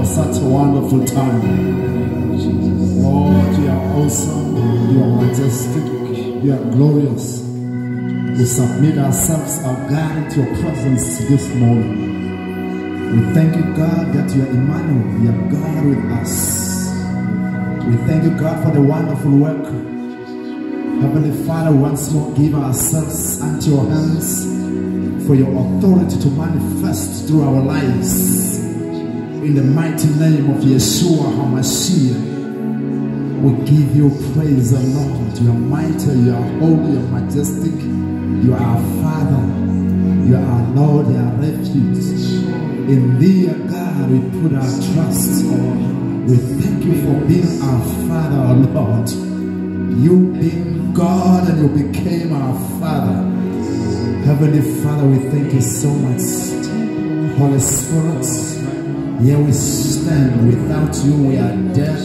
for such a wonderful time. Lord, you are awesome, you are majestic, you are glorious. We submit ourselves, our God, into your presence this morning. We thank you, God, that you are Emmanuel, you are God with us. We thank you, God, for the wonderful work. Heavenly Father, once more give ourselves unto your hands for your authority to manifest through our lives. In the mighty name of Yeshua HaMashiach, we give you praise, O Lord. You are mighty, you are holy, you are majestic. You are our Father, you are our Lord, you are our refuge. In thee, O God, we put our trust. We thank you for being our Father, O Lord. You being God and you became our Father. Heavenly Father, we thank you so much. Holy Spirit, here we stand. Without you we are deaf.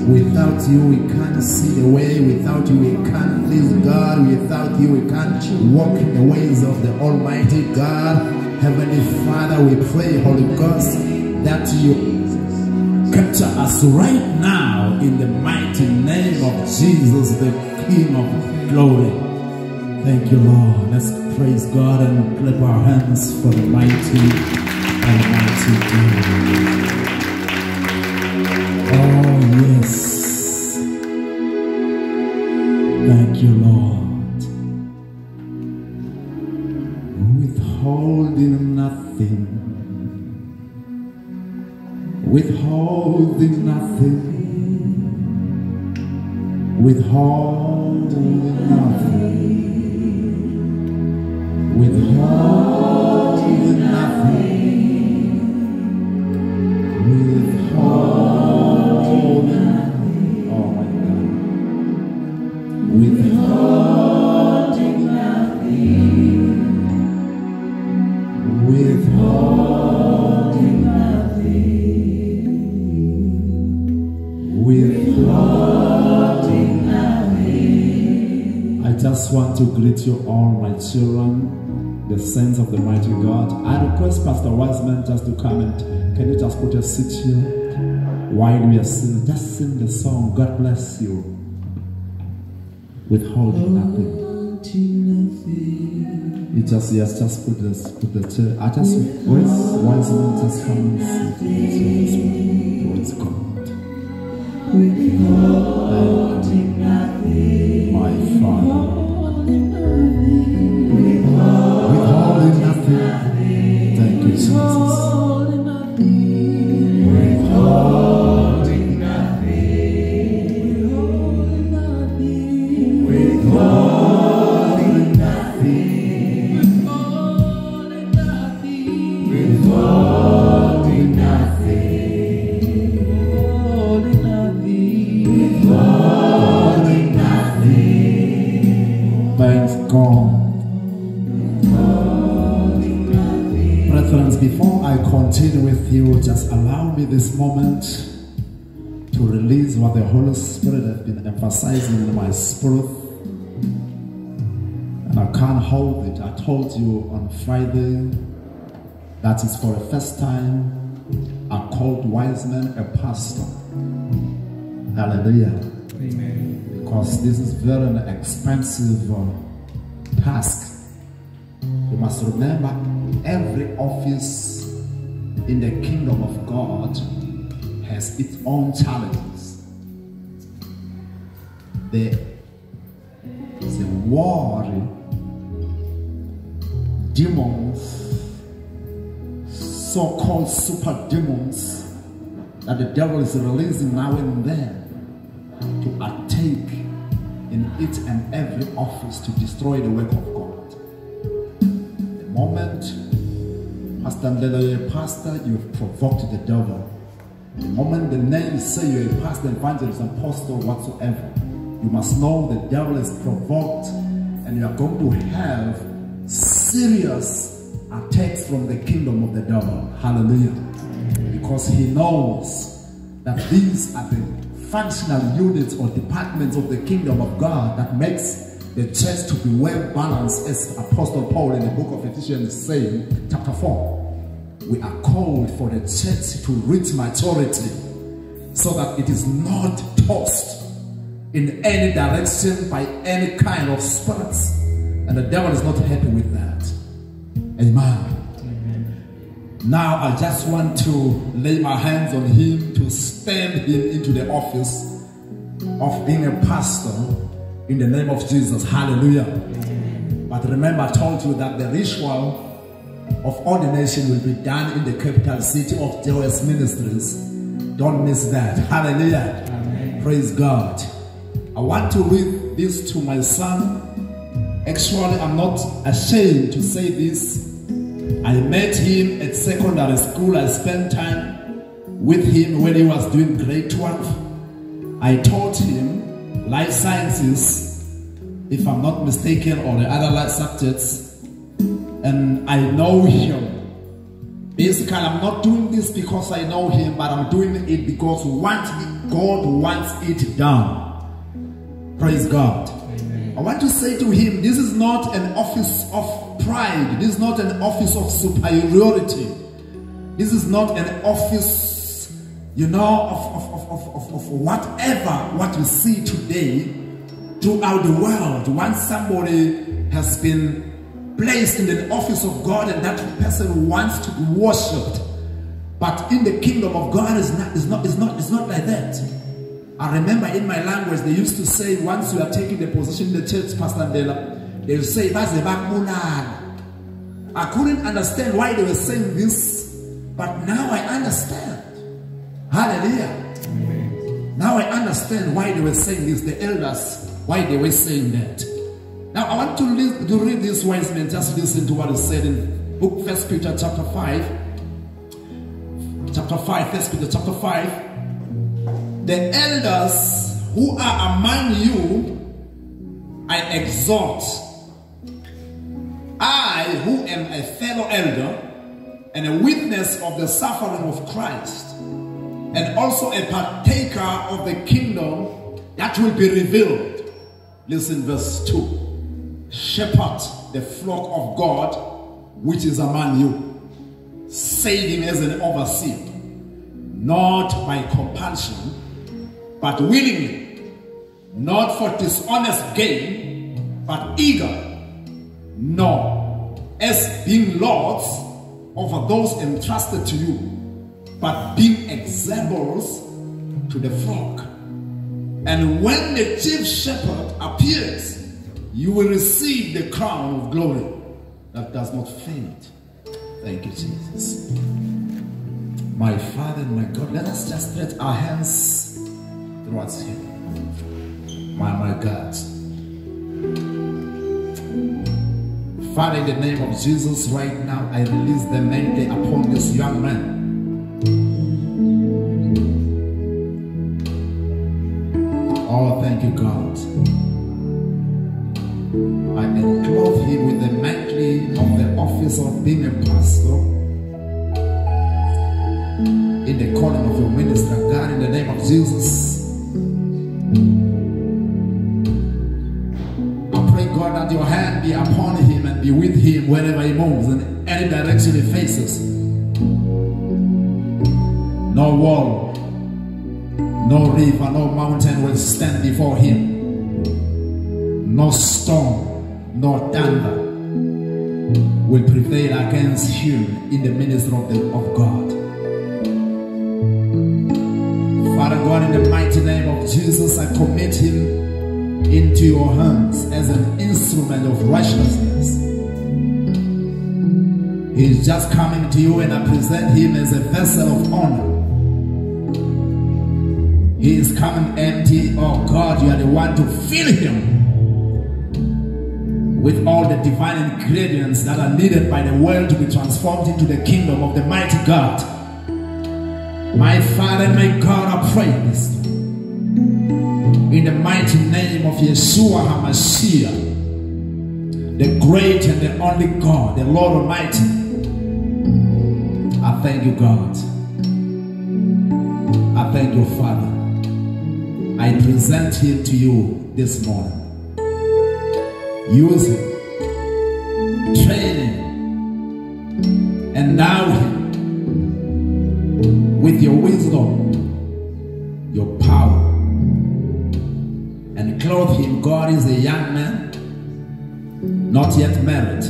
Without you we can't see the way. Without you we can't please God. Without you we can't walk in the ways of the Almighty God. Heavenly Father, we pray, Holy Ghost, that you capture us right now in the mighty name of Jesus, the King of glory. Thank you, Lord. Let's praise God and clap our hands for the mighty Almighty God. Oh, yes. Thank you, Lord. Withholding nothing. Withholding nothing. Withholding nothing. Withholding nothing. Withholding nothing. Oh my God. Withholding nothing. Withholding nothing. Withholding nothing. I just want to greet you all, my children, the saints of the mighty God. I request Pastor Wiseman just to come and can you just put a seat here while we are singing? Just sing the song. God bless you. Withholding nothing. You just put the chair. I just Wiseman just come and sing. Praise God. Withholding nothing, my Father. Withholding nothing. Thank you, Jesus. Withholding nothing. Withholding nothing. Withholding nothing. Withholding nothing. Thanks God. Brethren, before I continue with you, just allow me this moment to release what the Holy Spirit has been emphasizing in my spirit. And I can't hold it. I told you on Friday that is for the first time I called Wiseman a pastor. Hallelujah. Amen. Because this is very expensive task. You must remember, every office in the kingdom of God has its own challenges. There is a war, demons, so-called super demons, that the devil is releasing now and then to attake in each and every office to destroy the work of God. The moment Pastor Ndelo, pastor, you've provoked the devil. The moment the name say you're a pastor, evangelist, apostle, whatsoever, you must know the devil is provoked and you are going to have serious attacks from the kingdom of the devil. Hallelujah. Because he knows that these are the functional units or departments of the kingdom of God that makes the church to be well balanced, as Apostle Paul in the book of Ephesians is saying, chapter 4. we are called for the church to reach maturity so that it is not tossed in any direction by any kind of spirits. And the devil is not happy with that. Amen. Now I just want to lay my hands on him to stamp him into the office of being a pastor in the name of Jesus. Hallelujah. But remember, I told you that the ritual of ordination will be done in the capital city of JOS Ministries. Don't miss that. Hallelujah. Amen. Praise God. I want to read this to my son. Actually, I'm not ashamed to say this. I met him at secondary school. I spent time with him when he was doing grade 12. I taught him life sciences, if I'm not mistaken, or the other life subjects. And I know him. Basically, I'm not doing this because I know him, but I'm doing it because God wants it done. Praise God. Amen. I want to say to him, this is not an office of pride. This is not an office of superiority. This is not an office, you know, of whatever what you see today throughout the world. Once somebody has been placed in the office of God and that person wants to be worshipped, but in the kingdom of God is not like that. I remember in my language they used to say, once you are taking the position in the church, Pastor Ndela, they'll say, I couldn't understand why they were saying this, but now I understand. Hallelujah. Amen. Now I understand why they were saying this, the elders, why they were saying that. Now I want to read this wise men. Just listen to what is said in book 1 Peter chapter 5. Chapter 5, 1 Peter chapter 5. The elders who are among you, I exhort. I, who am a fellow elder and a witness of the suffering of Christ, and also a partaker of the kingdom that will be revealed. Listen, verse 2. Shepherd the flock of God which is among you, saving as an overseer, not by compulsion, but willingly, not for dishonest gain, but eager, nor as being lords over those entrusted to you, but being examples to the flock. And when the chief shepherd appears, you will receive the crown of glory that does not fade. Thank you, Jesus. My Father and my God, let us just stretch our hands towards him. My God. Father, in the name of Jesus, right now, I release the mandate upon this young man. Oh, thank you, God. I enclose him with the mantle of the office of being a pastor in the calling of your minister, God, in the name of Jesus. I pray, God, that your hand be upon him and be with him wherever he moves, in any direction he faces. No wall, no river, no mountain will stand before him. No storm, no thunder will prevail against him in the ministry of God. Father God, in the mighty name of Jesus, I commit him into your hands as an instrument of righteousness. He is just coming to you, and I present him as a vessel of honor. He is coming empty. Oh God, you are the one to fill him with all the divine ingredients that are needed by the world to be transformed into the kingdom of the mighty God. My Father and my God, I pray this in the mighty name of Yeshua HaMashiach, the great and the only God, the Lord Almighty. I thank you, God. I thank you, Father. I present him to you this morning. Use him, train him, endow him clothe him. God is a young man, not yet married.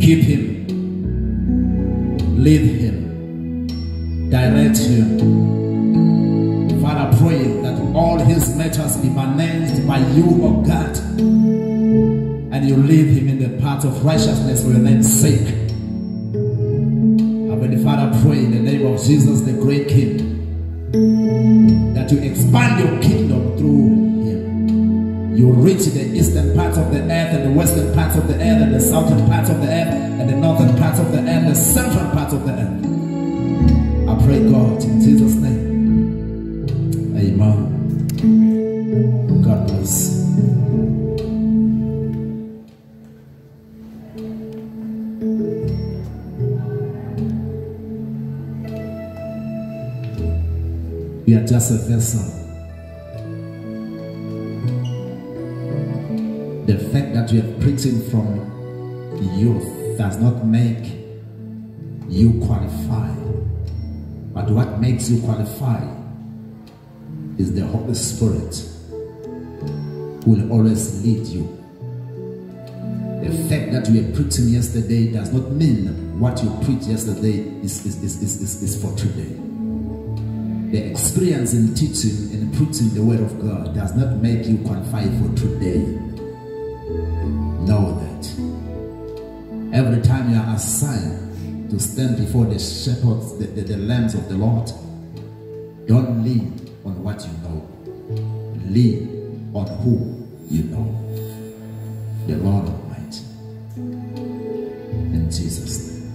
Keep him, lead him, direct him. Father, pray that all his matters be managed by you, O God, and you lead him in the path of righteousness for your name's sake. Heavenly Father, pray in the name of Jesus, the great King, that you expand your kingdom through him. You reach the eastern parts of the earth and the western parts of the earth and the southern parts of the earth and the northern parts of the earth and the central parts of the earth. I pray, God, in Jesus' name. Amen. God bless. We are just a vessel. The fact that you are preaching from youth does not make you qualify. But what makes you qualify is the Holy Spirit who will always lead you. The fact that you were preaching yesterday does not mean what you preached yesterday is for today. The experience in teaching and preaching the word of God does not make you qualify for today. Know that every time you are assigned to stand before the shepherds, the lambs of the Lord, don't lean on what you know. Lean on who you know. The Lord Almighty. In Jesus' name.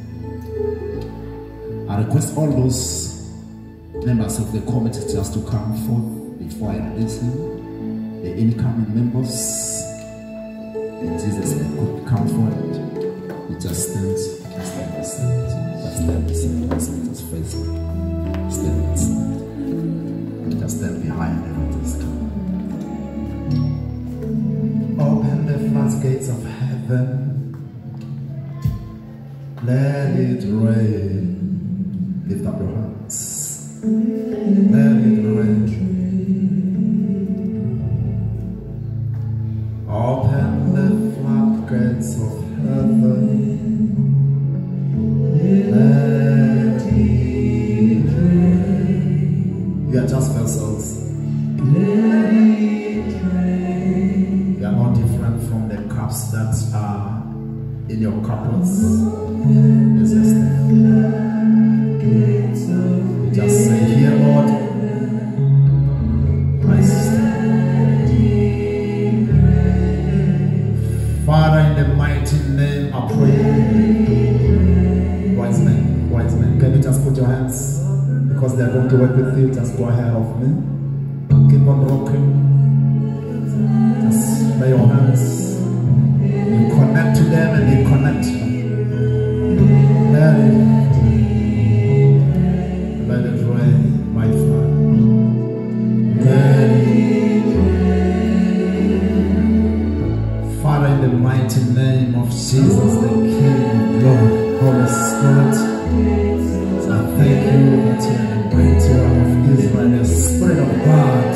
I request all those members of the committee just to come forth before I release him. The incoming members, in Jesus' name, could come forward. You just stand aside, just face me. Stand aside. Just stand behind them and just come. Open the floodgates of heaven. Let it rain. Lift up your hands. Let it rain. Open the floodgates of heaven. Let it rain. We are just vessels. Let it rain. We are not different from the cups that are in your cupboards. Yes, yes. Just say, here, Lord, I stand. Father, in the mighty name, I pray. Wise men, can you just put your hands? Because they are going to work with you, just go ahead of me. Keep on rocking. Just lay your hands. You connect to them and they connect to you. Let it rain, my Father. Let it rain. Father, in the mighty name of Jesus, the King, Lord, Holy Spirit, I thank you that you are the mighty one of Israel, the Spirit of God,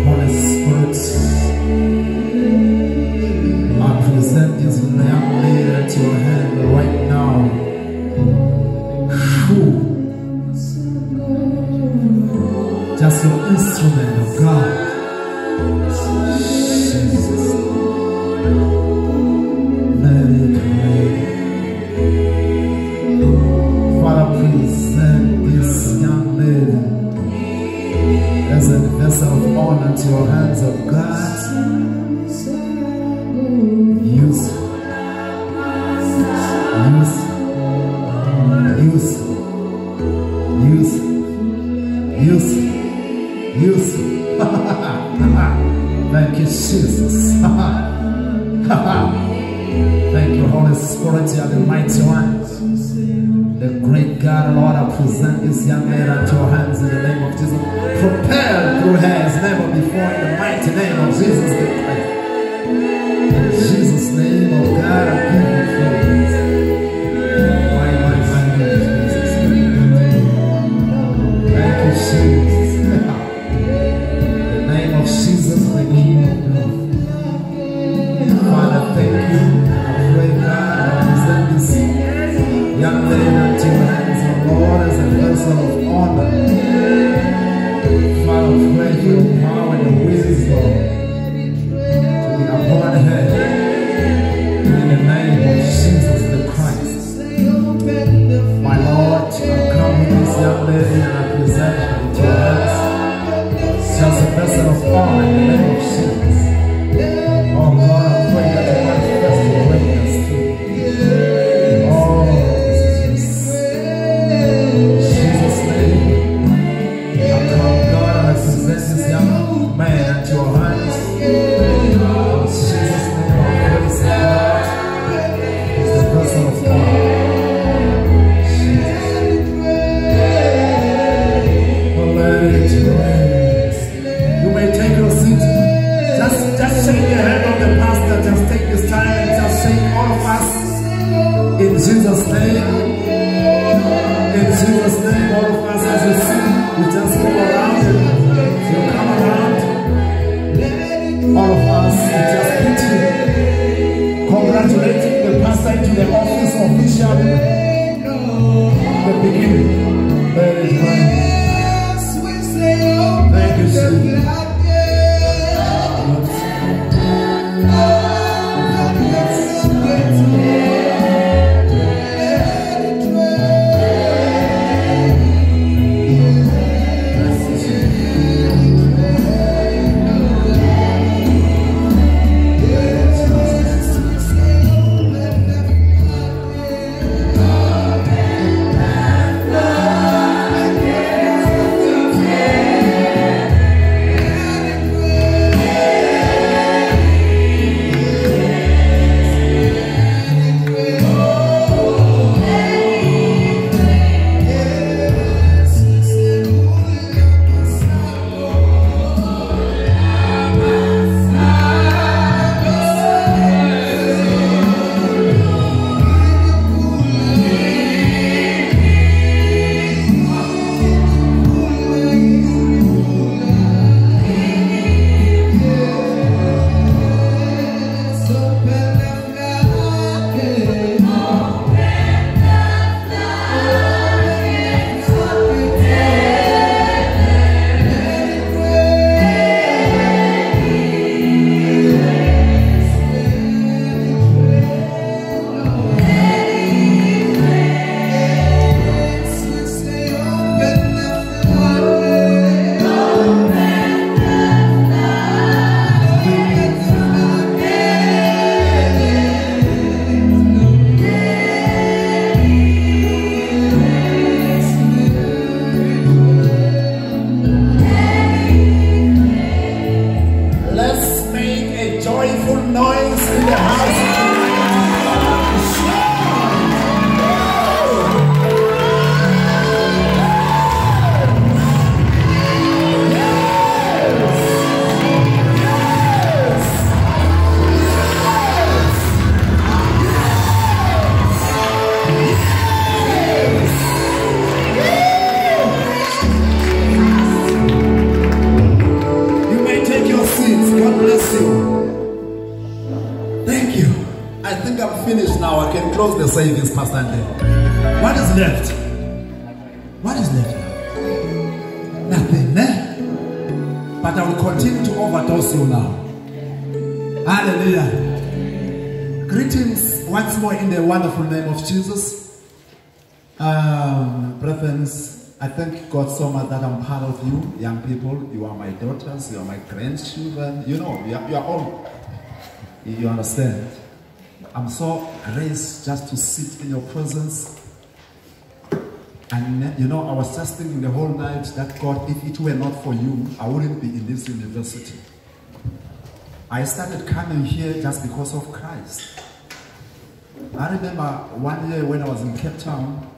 Holy Spirit. I present this young lady at your hand right now. Just your instrument of God. Jesus. Let it rain. Father, present this young lady as a vessel of honor to your hands of God. Use Thank you, Jesus. Thank you, Holy Spirit. You are the mighty one, the great God. Lord, I present this young lady into your hands in the name of Jesus. Propel through her as never before in the mighty name of Jesus. In Jesus' name, oh God, I give you praise. Thank you, Jesus. In the name of Jesus. Jesus' name. In Jesus' name, all of us as we sing, we just go around and we come around. All of us, we just continue congratulating the pastor into the office officially. The beginning. There is one. Thank you, Jesus. Savings, Pastor Ande. What is left? What is left now? Nothing, eh? But I will continue to overdose you now. Hallelujah. Greetings once more in the wonderful name of Jesus. Brethren, I thank God so much that I'm part of you, young people. You are my daughters, you are my grandchildren. You know, you are all. You understand? I'm so graced just to sit in your presence. And you know, I was just thinking the whole night that God, if it were not for you, I wouldn't be in this university. I started coming here just because of Christ. I remember one year when I was in Cape Town,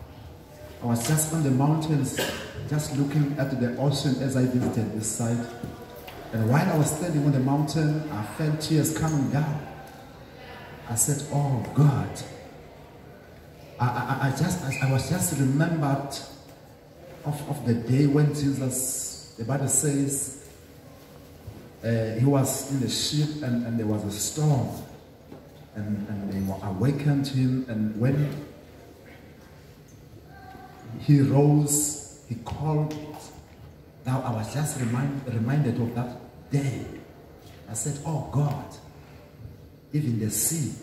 I was just on the mountains, just looking at the ocean as I visited this site. And while I was standing on the mountain, I felt tears coming down. I said, oh God, I was just remembered of the day when Jesus, the Bible says, he was in the ship and there was a storm and they awakened him, and when he rose, he called. Now I was just reminded of that day. I said, oh God, even the sea,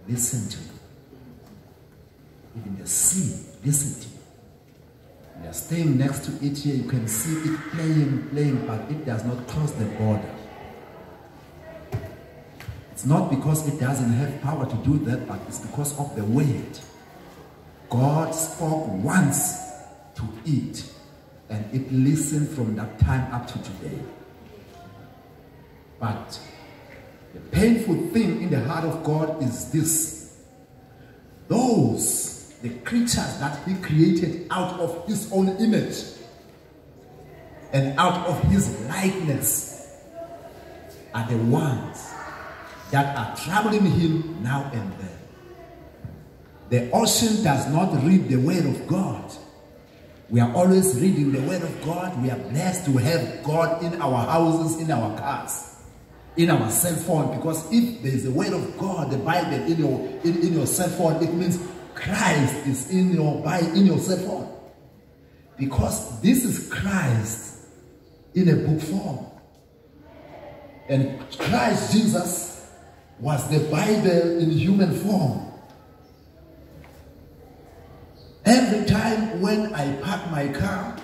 listen to me. Even the sea, listen to me. We are staying next to it here. You can see it playing, but it does not cross the border. It's not because it doesn't have power to do that, but it's because of the word. God spoke once to it, and it listened from that time up to today. But the painful thing in the heart of God is this: those, the creatures that he created out of his own image and out of his likeness, are the ones that are troubling him now and then. The ocean does not read the word of God. We are always reading the word of God. We are blessed to have God in our houses, in our cars, in our cell phone. Because if there is a word of God, the Bible in your cell phone, it means Christ is in your cell phone. Because this is Christ in a book form. And Christ Jesus was the Bible in human form. Every time when I park my car,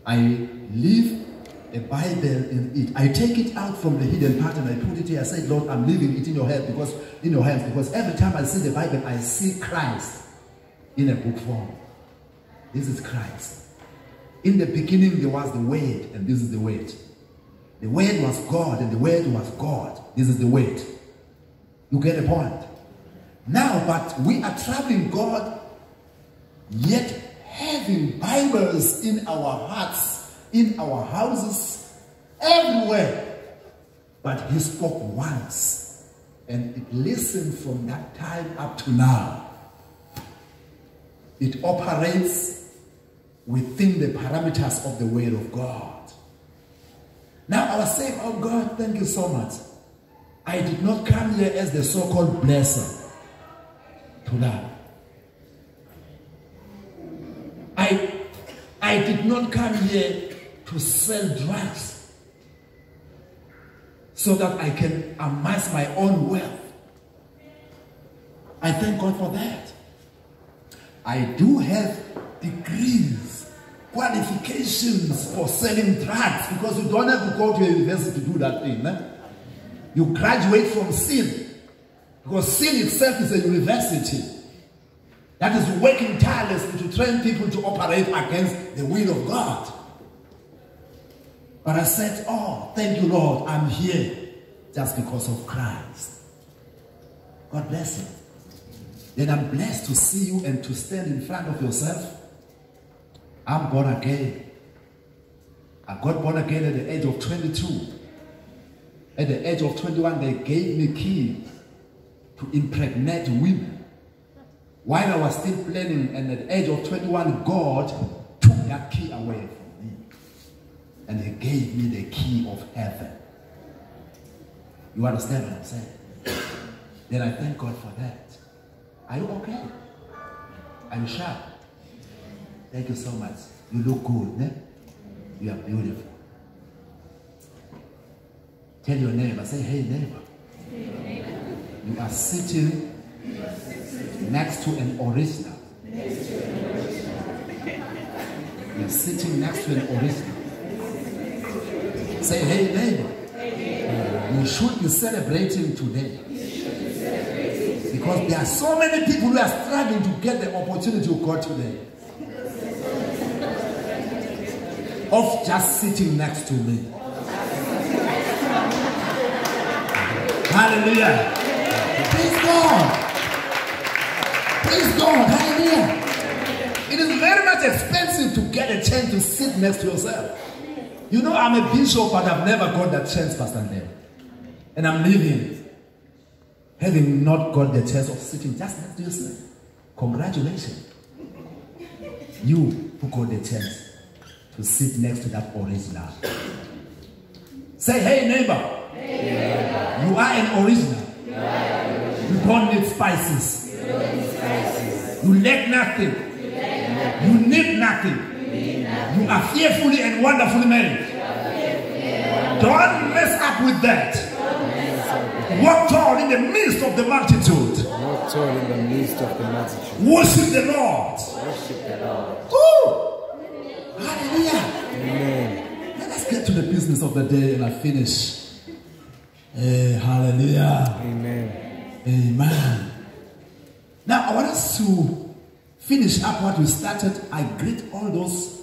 I leave a Bible in it. I take it out from the hidden part and I put it here. I say, Lord, I'm leaving it in your hands because every time I see the Bible, I see Christ in a book form. This is Christ. In the beginning, there was the Word, and this is the Word. The Word was God, and the Word was God. This is the Word. You get the point? Now, but we are traveling God, yet having Bibles in our hearts, in our houses, everywhere. But he spoke once, and it listened from that time up to now. It operates within the parameters of the Word of God. Now I was saying, oh God, thank you so much. I did not come here as the so-called blesser to that. I did not come here to sell drugs so that I can amass my own wealth. I thank God for that. I do have degrees, qualifications for selling drugs, because you don't have to go to a university to do that thing. You graduate from sin, because sin itself is a university that is working tirelessly to train people to operate against the will of God. But I said, oh, thank you, Lord, I'm here just because of Christ. God bless you. Then I'm blessed to see you and to stand in front of yourself. I'm born again. I got born again at the age of 22. At the age of 21, they gave me key to impregnate women. While I was still planning, and at the age of 21, God took that key away from me. And he gave me the key of heaven. You understand what I'm saying? Then I thank God for that. Are you okay? Are you sharp? Thank you so much. You look good, né? You are beautiful. Tell your neighbor, say, hey neighbor. You are sitting next to an original. You are sitting next to an original. Say, hey neighbor. You should be celebrating today. Because there are so many people who are struggling to get the opportunity of God today. Of just sitting next to me. Hallelujah. Praise God. Praise God. Hallelujah. It is very much expensive to get a chance to sit next to yourself. You know, I'm a bishop, but I've never got that chance, Pastor Nemo. And I'm living having not got the chance of sitting just next to yourself. Congratulations. You who got the chance to sit next to that original. Say, hey neighbor. Hey, neighbor. You are an original. You don't need spices. You lack nothing. You need nothing. You are fearfully and wonderfully made. Don't mess up with that. Walk tall in the midst of the multitude. Walk tall in the midst of the multitude. Worship the Lord. Worship the Lord. Woo! Hallelujah. Amen. Let us get to the business of the day and I finish. Hallelujah. Amen. Amen. Now I want us to finish up what we started. I greet all those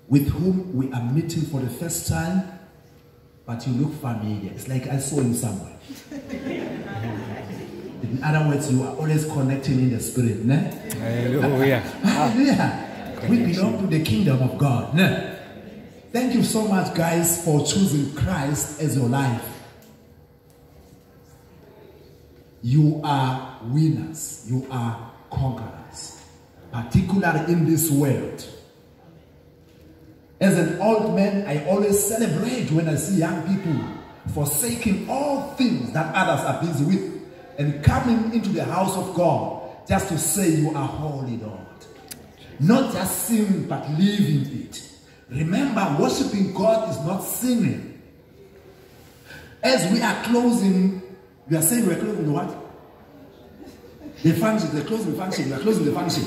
with whom we are meeting for the first time. But you look familiar. It's like I saw you somewhere. In other words, you are always connecting in the spirit. Ne? Hallelujah. Hallelujah. We belong to the kingdom of God. Ne? Thank you so much, guys, for choosing Christ as your life. you are winners. You are conquerors, particularly in this world. As an old man, I always celebrate when I see young people forsaking all things that others are busy with and coming into the house of God just to say you are holy, Lord. Not just sing, but living it. Remember, worshiping God is not singing. As we are closing, we are saying we are closing the what? The function. They're closing the function. We are closing the function.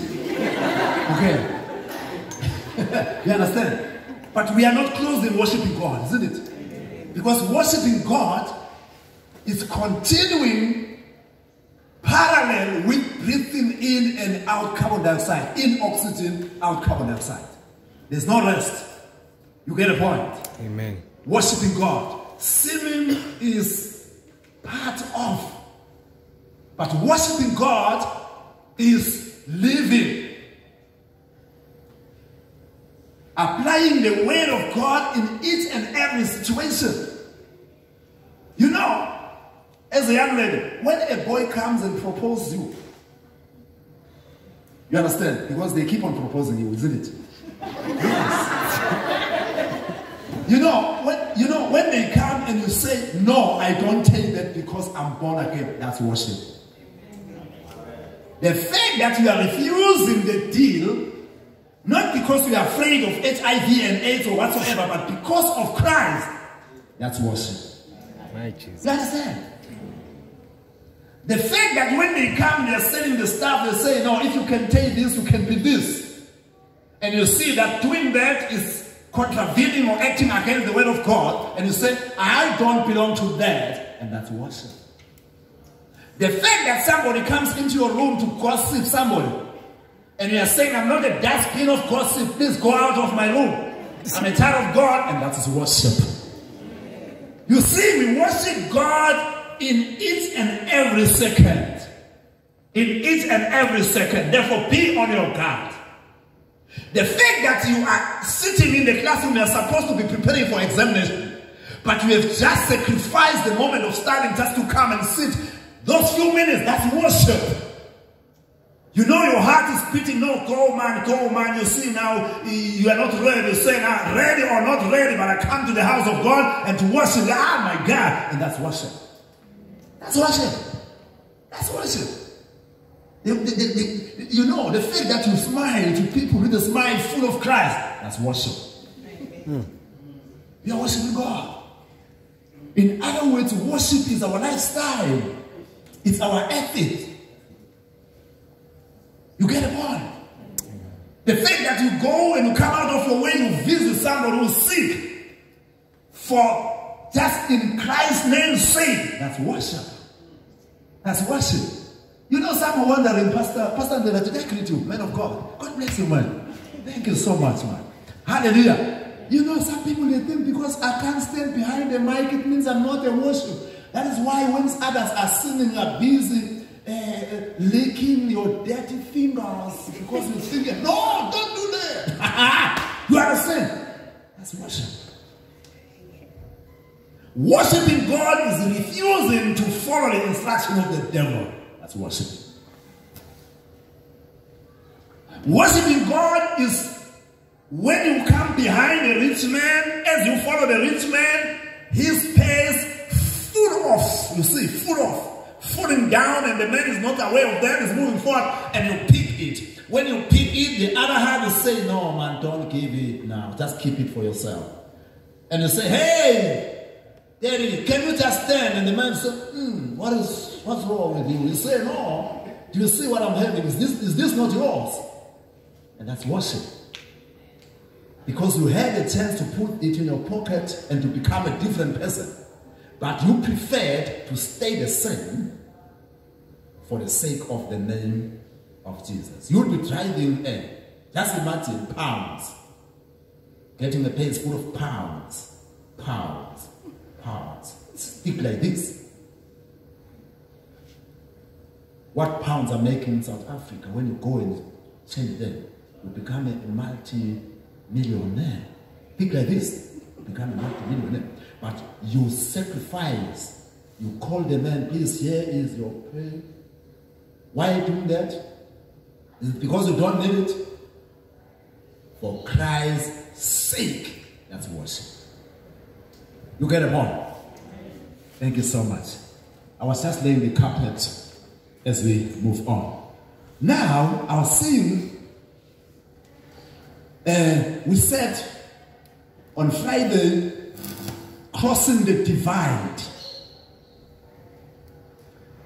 Okay. You understand? But we are not closing worshiping God, isn't it? Because worshiping God is continuing parallel with breathing in and out carbon dioxide. In oxygen, out carbon dioxide. There's no rest. You get a point? Amen. Worshiping God. Singing is part of. But worshiping God is living. Applying the word of God in each and every situation. You know, as a young lady, when a boy comes and proposes you, you understand? Because they keep on proposing you, isn't it? Yes. You know, when they come and you say, no, I don't take that because I'm born again, that's worship. The fact that you are refusing the deal, not because you are afraid of HIV and AIDS or whatsoever, but because of Christ, that's worship. You understand? The fact that when they come, they're selling the stuff, they say, no, if you can take this, you can be this. And you see that doing that is contravening or acting against the word of God, and you say, I don't belong to that, and that's worship. The fact that somebody comes into your room to gossip somebody, and you are saying, I'm not a dustbin of gossip, please go out of my room. I'm a child of God, and that is worship. You see, we worship God in each and every second. In each and every second. Therefore, be on your guard. The fact that you are sitting in the classroom, you are supposed to be preparing for examination, but you have just sacrificed the moment of studying just to come and sit. Those few minutes, that's worship. You know your heart is beating. No, go man. You see now, you are not ready. You say now, ready or not ready, but I come to the house of God and to worship. Ah, my God. And that's worship. That's worship. That's worship. You know, the fact that you smile to people with a smile full of Christ, that's worship. You are worshiping God. In other words, worship is our lifestyle. It's our ethic. You get a point? The fact that you go and you come out of your way, you visit somebody who's sick for just in Christ's name's sake, that's worship. That's worship. You know, some are wondering, Pastor, did I greet you, man of God? God bless you, man. Thank you so much, man. Hallelujah. You know, some people, they think because I can't stand behind the mic, it means I'm not a worship. That is why when others are singing, you are busy licking your dirty fingers because you think, no, don't do that. You understand? That's worship. Worshipping God is refusing to follow the instruction of the devil. That's worship. Worshipping God is when you come behind the rich man, as you follow the rich man, his pace full off. You see, full off. Falling down, and the man is not aware of that, is moving forward, and you pick it. When you pick it, the other hand is saying, no, man, don't give it now. Just keep it for yourself. And you say, hey, Daddy, can you just stand? And the man says, what's wrong with you? You say, no. Do you see what I'm having? Is this not yours? And that's worship. Because you had a chance to put it in your pocket and to become a different person. But you preferred to stay the same for the sake of the name of Jesus. You'll be driving just imagine pounds. Getting a page full of pounds. Stick like this. What pounds are making in South Africa, when you go and change them, you become a multi-millionaire. Think like this, you become a multi-millionaire. But you sacrifice You call the man, please, here is your prayer. Why are you doing that? Is it because you don't need it? For Christ's sake, that's worship. You get it on? Thank you so much. I was just laying the carpet as we move on. Now, I was saying, we said on Friday, crossing the divide,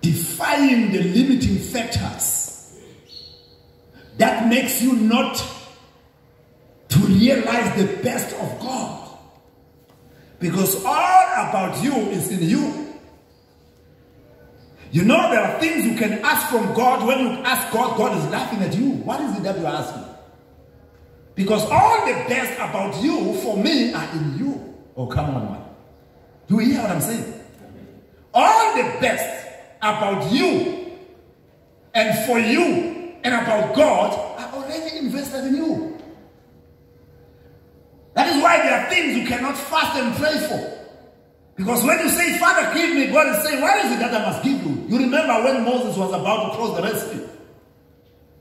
defying the limiting factors that makes you not to realize the best of God. Because all about you is in you. You know there are things you can ask from God. When you ask God, God is laughing at you. What is it that you are asking? Because all the best about you, for me, are in you. Oh, come on, man. Do you hear what I'm saying? All the best about you and for you and about God are already invested in you. That is why there are things you cannot fast and pray for. Because when you say, Father, give me, God is saying, what is it that I must give you? You remember when Moses was about to cross the Red Sea.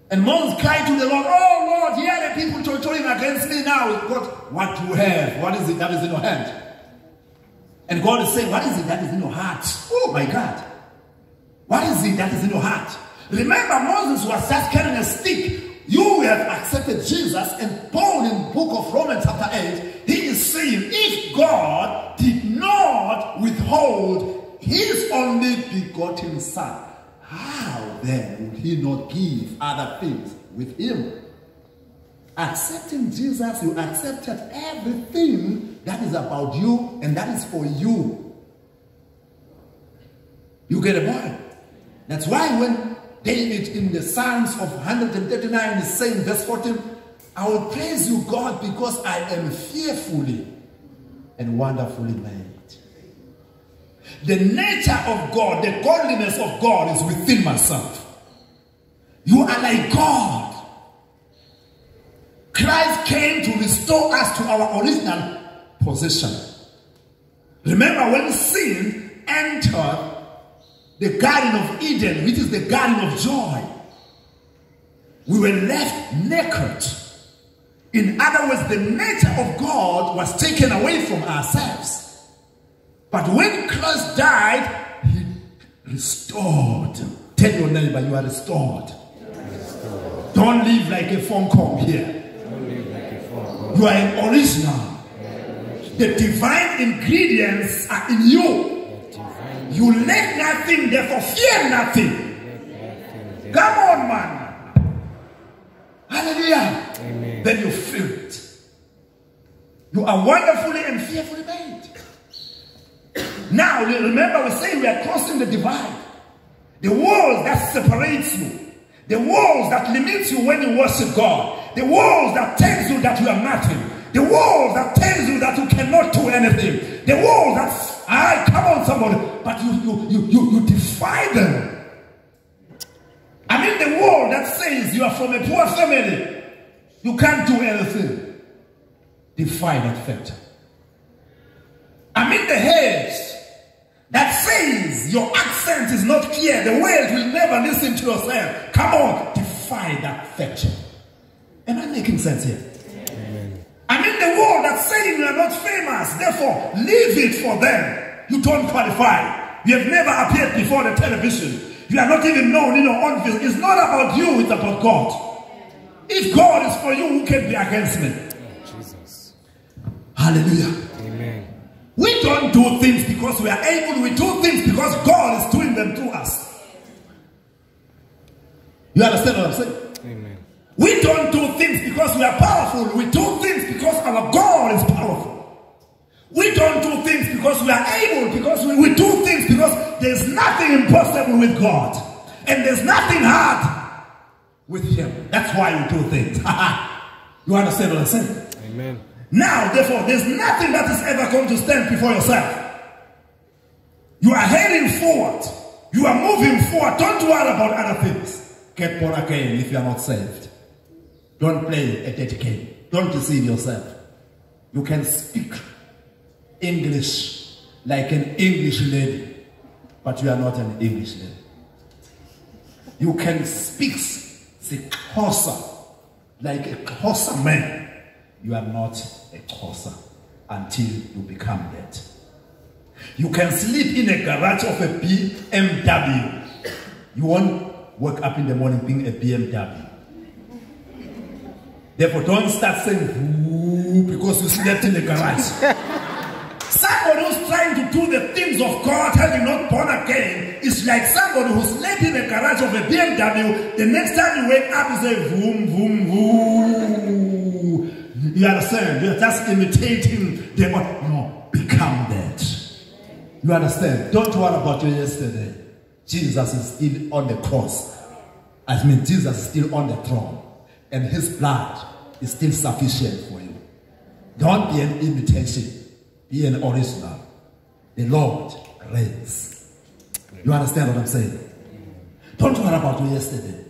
And Moses cried to the Lord, oh Lord, here are the people toiling against me now. God, what do you have? What is it that is in your hand? And God is saying, what is it that is in your heart? Oh my God. What is it that is in your heart? Remember, Moses was just carrying a stick. You have accepted Jesus, and Paul in the book of Romans chapter 8, he is saying, if God did not withhold his only begotten Son, how then would he not give other things with him? Accepting Jesus, you accepted everything that is about you and that is for you. You get a point? That's why when David in the Psalms of 139 is saying, verse 14, I will praise you, God, because I am fearfully and wonderfully made. The nature of God, the godliness of God is within myself. You are like God. Christ came to restore us to our original position. Remember when sin entered the Garden of Eden, which is the Garden of Joy, we were left naked. In other words, the nature of God was taken away from ourselves. But when Christ died, he restored. Tell your neighbor, you are restored. Don't live like a phone call here. You are an original. The divine ingredients are in you. You lack nothing, therefore fear nothing. Come on, man. Hallelujah. Amen. Then you feel it. You are wonderfully and fearfully made. Now, remember we say we are crossing the divide. The walls that separates you. The walls that limits you when you worship God. The walls that tells you that you are nothing. The walls that tells you that you cannot do anything. The walls that, come on somebody, but you defy them. I mean the wall that says you are from a poor family. You can't do anything. Defy that factor. I mean the hedge that says your accent is not clear. The world will never listen to yourself. Come on, defy that factor. Am I making sense here? Amen. I mean the wall that's saying you are not famous. Therefore, leave it for them. You don't qualify. You have never appeared before the television. You are not even known in your own field. It's not about you, it's about God. If God is for you, who can be against me? Jesus. Hallelujah. Amen. We don't do things because we are able. We do things because God is doing them to us. You understand what I'm saying? Amen. We don't do things because we are powerful. We do things because our God is powerful. We don't do things because we are able, because we do things because there's nothing impossible with God. And there's nothing hard with Him. That's why we do things. You understand what I'm saying? Amen. Now, therefore, there's nothing that is ever going to stand before yourself. You are heading forward. You are moving forward. Don't worry about other things. Get born again if you are not saved. Don't play a dead game. Don't deceive yourself. You can speak English like an English lady. but you are not an Englishman. You can speak Xhosa like a Xhosa man. You are not a Xhosa until you become that. You can sleep in a garage of a BMW. You won't wake up in the morning being a BMW. Therefore, don't start saying "Ooh," because you slept in the garage. Somebody who's trying to do the things of God, having not born again, is like somebody who slept in the garage of a BMW. The next time you wake up, you say "Vroom, vroom, vroom." You understand? You're just imitating them. No, become that. You understand? Don't worry about your yesterday. Jesus is still on the cross. I mean, Jesus is still on the throne. And his blood is still sufficient for you. Don't be an imitation. Be an original. The Lord reigns. You understand what I'm saying? Don't worry about your yesterday.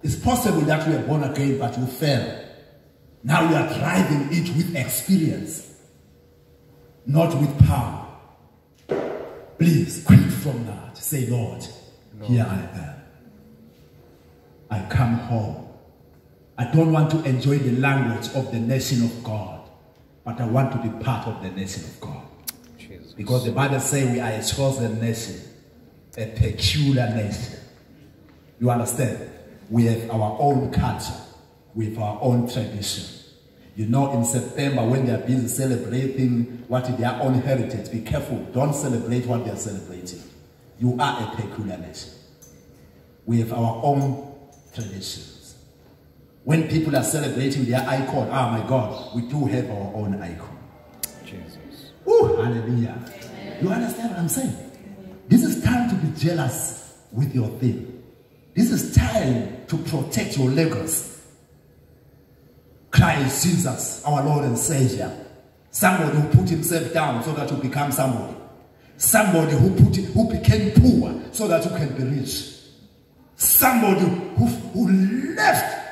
It's possible that you were born again, but you fell. Now you are driving it with experience, not with power. Please quit from that. Say, Lord, here I am. I come home. I don't want to enjoy the language of the nation of God, but I want to be part of the nation of God. Jesus. Because the Bible says we are a chosen nation, a peculiar nation. You understand? We have our own culture. We have our own tradition. You know, in September, when they are busy celebrating what is their own heritage, be careful. Don't celebrate what they are celebrating. You are a peculiar nation. We have our own traditions. When people are celebrating their icon, oh my God, we do have our own icon. Jesus. Ooh, hallelujah. Amen. You understand what I'm saying? This is time to be jealous with your thing. This is time to protect your legacy. Christ Jesus, our Lord and Savior. Somebody who put himself down so that you become somebody. Somebody who became poor so that you can be rich. Somebody who left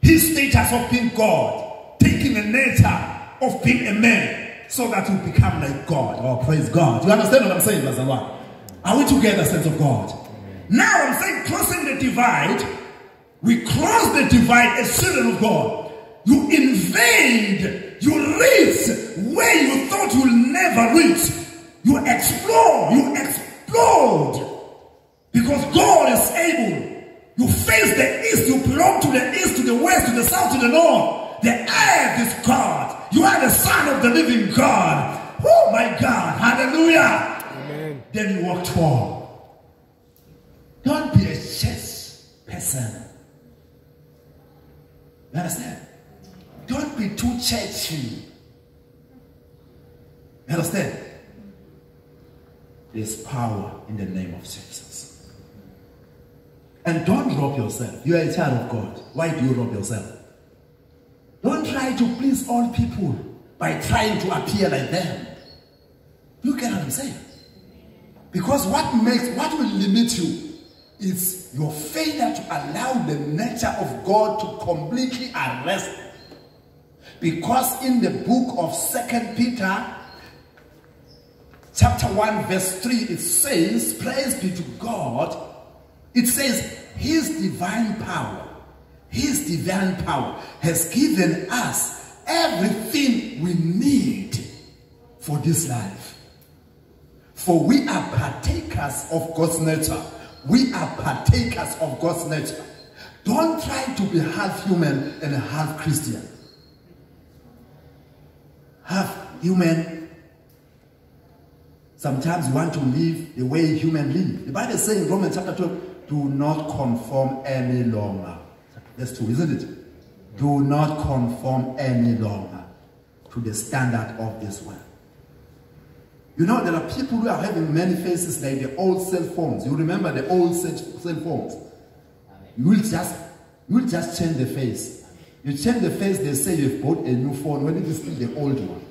his status of being God, taking a nature of being a man so that you become like God. Oh, praise God. You understand what I'm saying, Brother One? Are we together, saints of God? Now I'm saying crossing the divide. We cross the divide as children of God. You invade, you reach where you thought you'll never reach. You explore, you explode. Because God is able. You face the east, you belong to the east, to the west, to the south, to the north. The earth is God. You are the son of the living God. Oh my God, hallelujah. Amen. Then you walk toward. Don't be a church person. You understand? Don't be too churchy. You understand? There's power in the name of Jesus. And don't rob yourself. You are a child of God. Why do you rob yourself? Don't try to please all people by trying to appear like them. You get what I'm saying? Because what will limit you is your failure to allow the nature of God to completely arrest you. Because in the book of 2 Peter, chapter 1, verse 3, it says, praise be to God. It says, his divine power has given us everything we need for this life. For we are partakers of God's nature. We are partakers of God's nature. Don't try to be half human and half Christian. Half human. Sometimes you want to live the way humans live. The Bible says in Romans chapter 12, do not conform any longer. That's true, isn't it? Do not conform any longer to the standard of this world. You know, there are people who are having many faces like the old cell phones. You remember the old cell phones? You will just change the face. You change the face, they say you've bought a new phone when it is still the old one.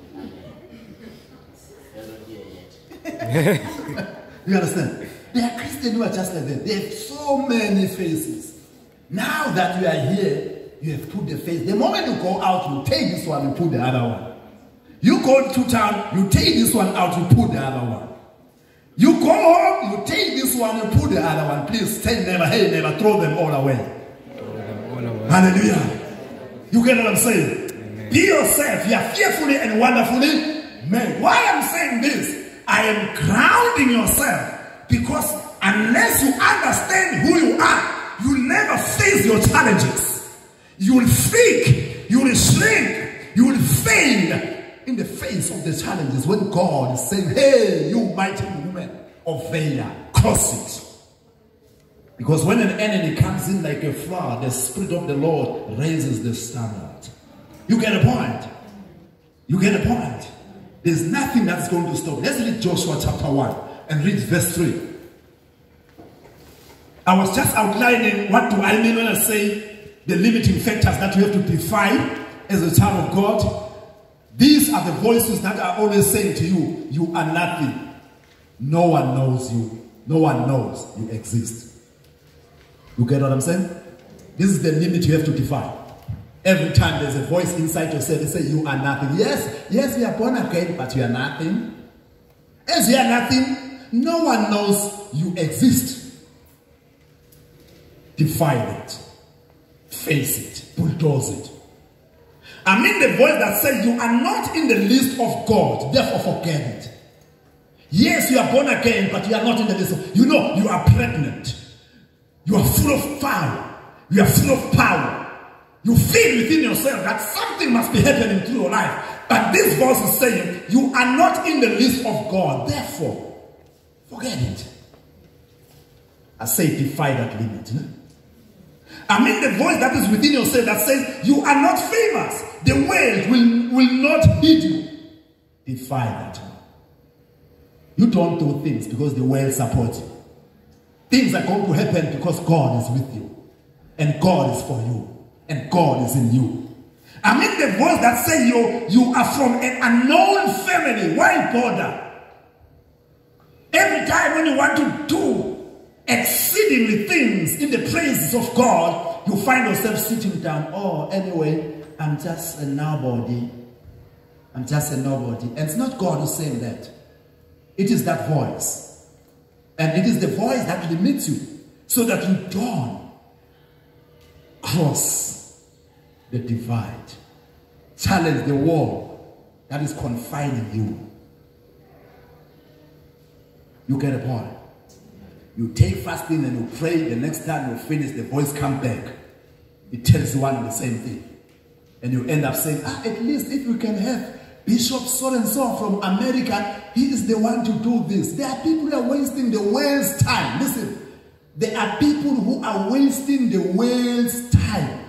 You understand? There are Christians who are just like that. They have so many faces. Now that you are here, you have put the face. The moment you go out, you take this one, you put the other one. You go to town, you take this one out, you put the other one. You go home, you take this one, you put the other one. Please tell neighbor, hey neighbor, throw them all away. Hallelujah. You get what I'm saying? Amen. Be yourself. You are fearfully and wonderfully made. Why I'm saying this? I am grounding yourself, because unless you understand who you are, you will never face your challenges. You will speak, you will shrink, you will fail in the face of the challenges when God is saying, hey, you mighty woman of Valor, cross it. Because when an enemy comes in like a flood, the Spirit of the Lord raises the standard. You get a point? You get a point? There's nothing that's going to stop. Let's read Joshua chapter 1 and read verse 3. I was just outlining what do I mean when I say the limiting factors that you have to define as a child of God. These are the voices that are always saying to you, you are nothing. No one knows you. No one knows you exist. You get what I'm saying? This is the limit you have to define. Every time there's a voice inside yourself, they say you are nothing. Yes, we are born again, but you are nothing. As you are nothing, no one knows you exist. Define it. Face it. Bulldoze it. I mean the voice that says you are not in the list of God, therefore forget it. Yes, you are born again, but you are not in the list of, you know, you are pregnant. You are full of fire. You are full of power. You feel within yourself that something must be happening through your life. But this voice is saying, you are not in the list of God, therefore forget it. I say defy that limit. I mean the voice that is within yourself that says, you are not famous. The world will not heed you. Defy that. You don't do things because the world supports you. Things are going to happen because God is with you. And God is for you. And God is in you. I mean the voice that says you are from an unknown family. Why bother? Every time when you want to do exceedingly things in the praises of God, you find yourself sitting down. Oh, anyway, I'm just a nobody. I'm just a nobody. And it's not God who's saying that. It is that voice. And it is the voice that limits you so that you don't cross the divide. Challenge the wall that is confining you. You get a point? You take fasting and you pray, the next time you finish, the voice comes back. It tells you one and the same thing. And you end up saying, at least if we can have Bishop so-and-so from America, he is the one to do this. There are people who are wasting the world's time. Listen, there are people who are wasting the world's time.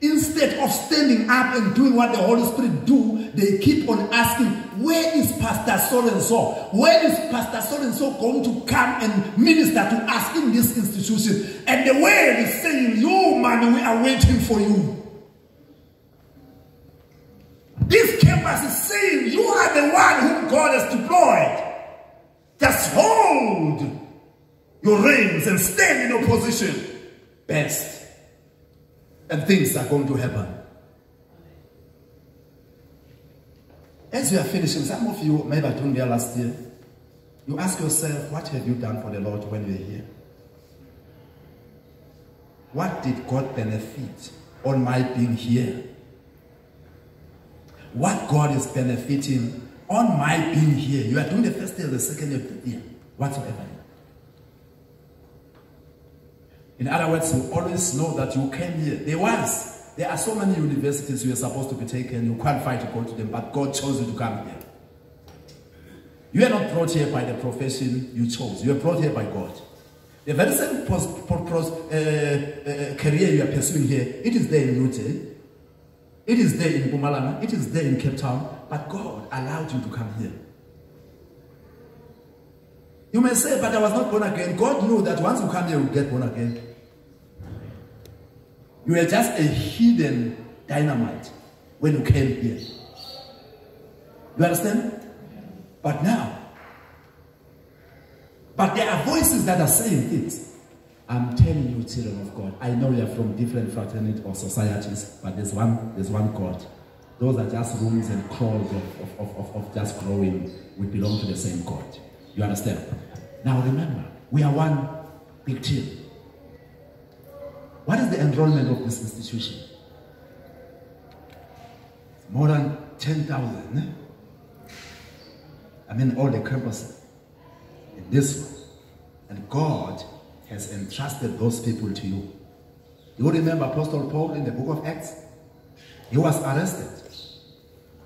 Instead of standing up and doing what the Holy Spirit do, they keep on asking, where is Pastor so-and-so? Where is Pastor so-and-so going to come and minister to us in this institution? And the world is saying, you man, we are waiting for you. This campus is saying, you are the one whom God has deployed. Just hold your reins and stand in your position best. And things are going to happen. As we are finishing, some of you, maybe I told you last year, you ask yourself, what have you done for the Lord when you are here? What did God benefit on my being here? What God is benefiting on my being here? You are doing the first year, the second year, the third year, whatsoever. In other words, you always know that you came here. There are so many universities you are supposed to be taken, you qualify to go to them, but God chose you to come here. You are not brought here by the profession you chose. You are brought here by God. The very same career you are pursuing here, it is there in Ute, it is there in Mpumalanga, it is there in Cape Town, but God allowed you to come here. You may say, but I was not born again. God knew that once you come here, you will get born again. You were just a hidden dynamite when you came here. You understand? But now, but there are voices that are saying things. I'm telling you, children of God, I know you are from different fraternities or societies, but there's one God. Those are just rooms and crawls of just growing. We belong to the same God. You understand? Now remember, we are one big team. What is the enrollment of this institution? More than 10,000. I mean, all the campuses in this one. And God has entrusted those people to you. You remember Apostle Paul in the book of Acts? He was arrested.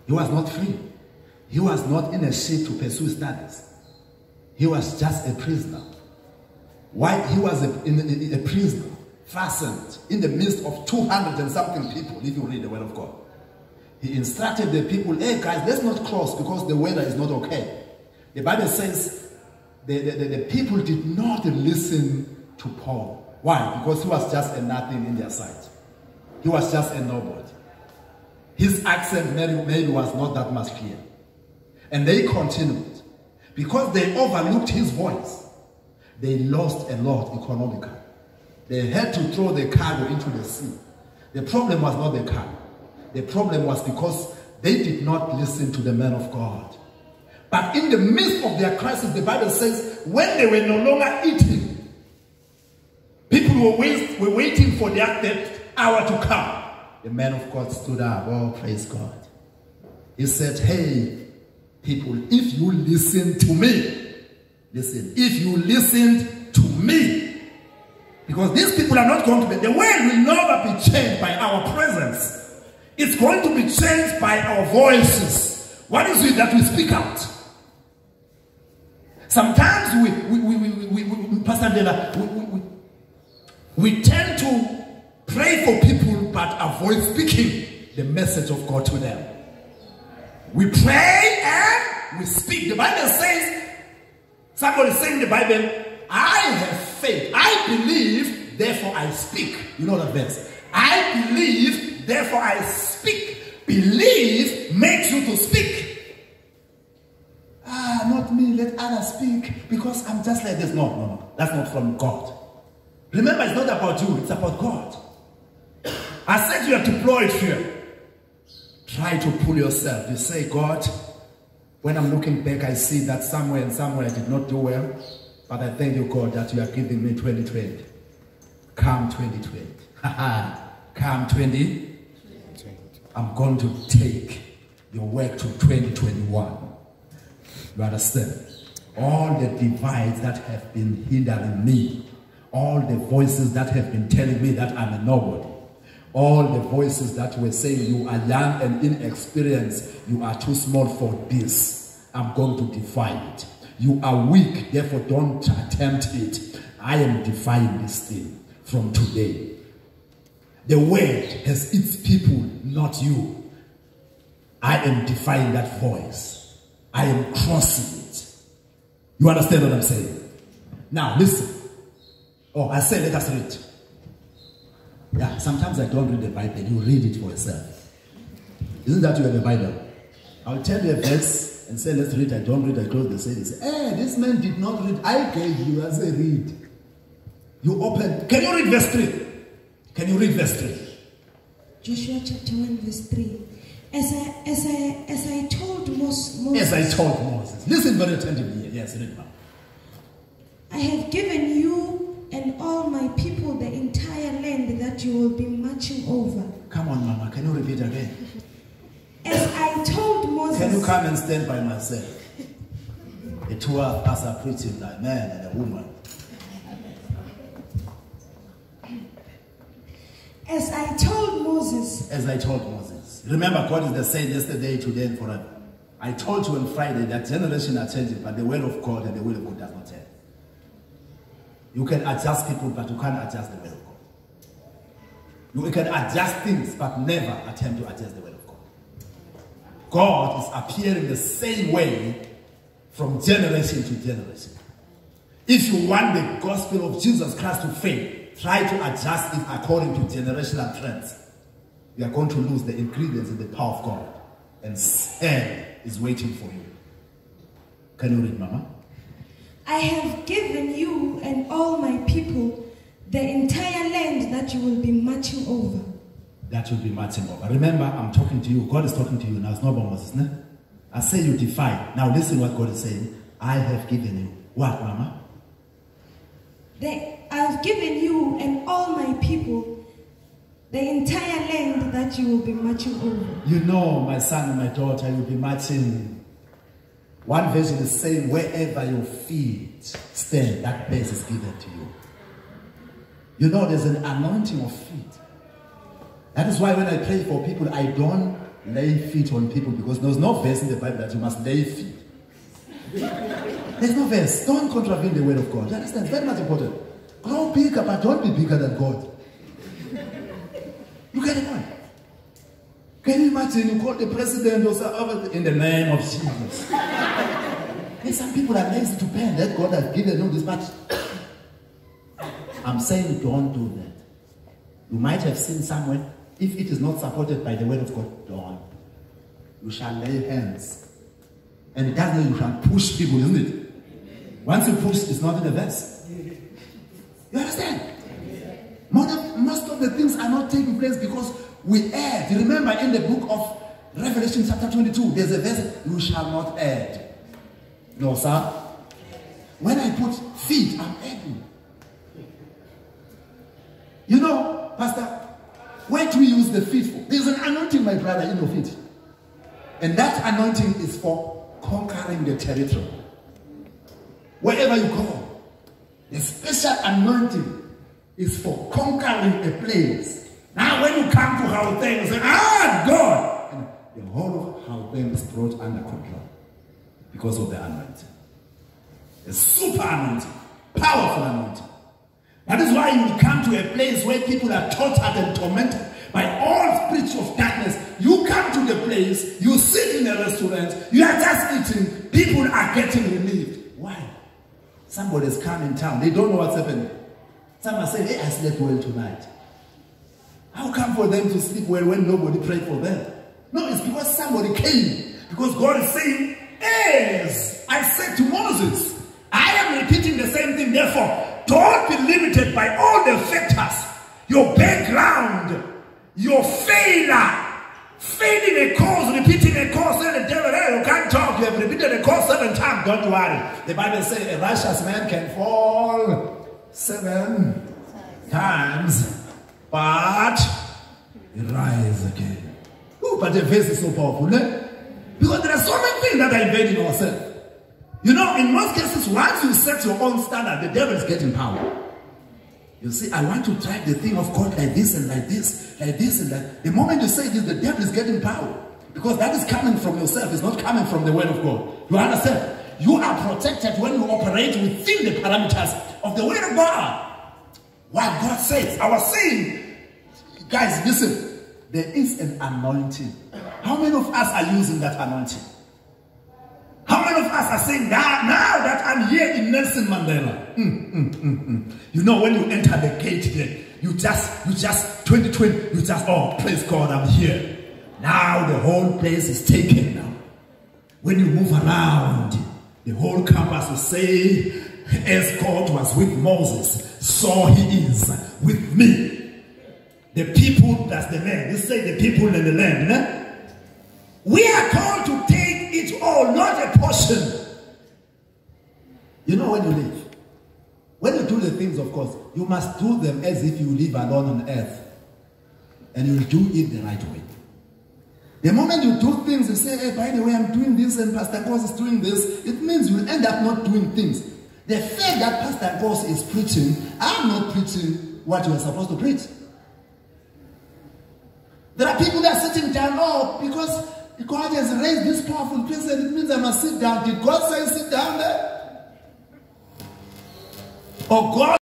He was not free. He was not in a ship to pursue studies. He was just a prisoner. Why? He was a prisoner, fastened in the midst of 200 and something people, if you read the word of God. He instructed the people, hey guys, let's not cross because the weather is not okay. The Bible says the people did not listen to Paul. Why? Because he was just a nothing in their sight. He was just a nobody. His accent maybe was not that much clear. And they continued. Because they overlooked his voice, they lost a lot economically. They had to throw the cargo into the sea. The problem was not the cargo. The problem was because they did not listen to the man of God. But in the midst of their crisis, the Bible says, when they were no longer eating, people were waiting for that hour to come. The man of God stood up. Oh, praise God. He said, hey, people, if you listen to me, listen, if you listen to me, because these people are not going to be, the world will never be changed by our presence. It's going to be changed by our voices. What is it that we speak out? Sometimes Pastor Dela, we tend to pray for people but avoid speaking the message of God to them. We pray and we speak. The Bible says, somebody saying in the Bible, I have faith. I believe, therefore I speak. You know that verse. I believe, therefore I speak. Believe makes you to speak. Not me, let others speak because I'm just like this. No. That's not from God. Remember, it's not about you, it's about God. I said you are deployed here. Try to pull yourself. You say, God, when I'm looking back, I see that somewhere I did not do well. But I thank you, God, that you are giving me 2020. Come 2020. Come 2020. I'm going to take your work to 2021. You understand? All the divides that have been hindering me, all the voices that have been telling me that I'm a nobody, all the voices that were saying you are young and inexperienced, you are too small for this, I'm going to defy it. You are weak, therefore don't attempt it. I am defying this thing from today. The world has its people, not you. I am defying that voice. I am crossing it. You understand what I'm saying? Now listen. Oh, I said let us read. Yeah, sometimes I don't read the Bible. You read it for yourself. Isn't that you have the Bible? I'll tell you a verse and say let's read. I don't read. I close the service. Hey, this man did not read. I gave you as a read. You open. Can you read verse 3? Can you read verse 3? Joshua chapter 1 verse 3. As I told Moses. As I told Moses. Listen very attentively here. Yes, read now. I have given you and all my people the entire land that you will be marching over. Come on, Mama. Can you repeat again? As I told Moses. Can you come and stand by myself? The two of us are preaching like man and a woman. As I told Moses. As I told Moses. Remember, God is the same yesterday, today, and forever. I told you on Friday that generation are changing, but the will of God and the will of God does not change. You can adjust people, but you can't adjust the will of God. You can adjust things, but never attempt to adjust the will of God. God is appearing the same way from generation to generation. If you want the gospel of Jesus Christ to fail, try to adjust it according to generational trends. You are going to lose the ingredients and the power of God. And hell is waiting for you. Can you read, Mama? I have given you and all my people the entire land that you will be marching over. That will be marching over. Remember, I'm talking to you. God is talking to you now. It's not about Moses. No? I say you defy. Now listen what God is saying. I have given you. What, Mama? I've given you and all my people the entire land that you will be marching over. You know, my son and my daughter, you'll be marching. One version is saying, wherever your feet stand, that place is given to you. You know, there's an anointing of feet. That is why when I pray for people, I don't lay feet on people, because there's no verse in the Bible that you must lay feet. There's no verse. Don't contravene the word of God. You understand? It's very much important. Grow bigger, but don't be bigger than God. You get it on. Can you imagine you call the president or something in the name of Jesus? And some people are lazy to pay that God has given you this much. I'm saying don't do that. You might have seen somewhere, if it is not supported by the word of God, don't. You shall lay hands. And it doesn't mean you shall push people, isn't it? Once you push, it's not in the verse. You understand? Most of the things are not taking place because we add. You remember in the book of Revelation chapter 22, there's a verse, you shall not add. No, sir. When I put feet, I'm adding. You know, Pastor, where do we use the feet for? There's an anointing, my brother, in your feet. And that anointing is for conquering the territory. Wherever you go, the special anointing is for conquering a place. Now when you come to Gauteng, you say, God! And the whole of Gauteng is brought under control because of the anointing. A super anointing, powerful anointing. That is why you come to a place where people are tortured and tormented by all spirits of darkness. You come to the place, you sit in a restaurant, you are just eating, people are getting relieved. Why? Somebody's come in town, they don't know what's happening. Some are saying, hey, I slept well tonight. How come for them to sleep well when nobody prayed for them? No, it's because somebody came. Because God is saying, as I said to Moses, I am repeating the same thing. Therefore, don't be limited by all the factors. Your background, your failure, failing a course, repeating a course, and the devil, hey, you can't talk, you have repeated a course 7 times, don't worry. The Bible says a righteous man can fall 7 times, but he rise again. Ooh, but the verse is so powerful, eh? Because there are so many things that are invading ourselves. You know, in most cases, once you set your own standard, the devil is getting power. You see, I want to drive the thing of God like this and like this, like this and like. The moment you say this, the devil is getting power. Because that is coming from yourself. It's not coming from the word of God. You understand? You are protected when you operate within the parameters of the word of God. What God says. I was saying, guys, listen. There is an anointing. How many of us are using that anointing? How many of us are saying that now that I'm here in Nelson Mandela? You know, when you enter the gate there, you just 2020, you just, oh, praise God, I'm here. Now the whole place is taken now. When you move around, the whole campus will say, as God was with Moses, so he is with me. The people, that's the land. They say the people in the land. Eh? We are called to take it all, not a portion. You know when you live, when you do the things, of course, you must do them as if you live alone on earth. And you'll do it the right way. The moment you do things, you say, hey, by the way, I'm doing this and Pastor Gos is doing this, it means you'll end up not doing things. The fact that Pastor Gos is preaching, I'm not preaching what you are supposed to preach. There are people that are sitting down, oh, because God has raised this powerful person, it means I must sit down. Did God say sit down there? Or God